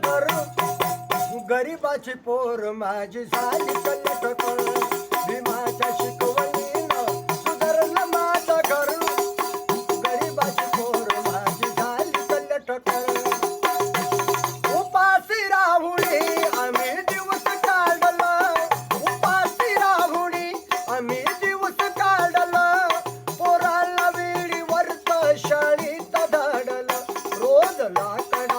करू गरीबाची पोर माझी झाली कलटक भीमाच्या शिकवणीनं सुधारलं माझं घर गरीबाची पोर माझी झाली कलटक उपाशी राहुणी आम्ही दिवस काढलं उपाशी राहुणी आम्ही दिवस काढलं पोराला वेळीवरच शाळेत धाडलं रोज लाकडा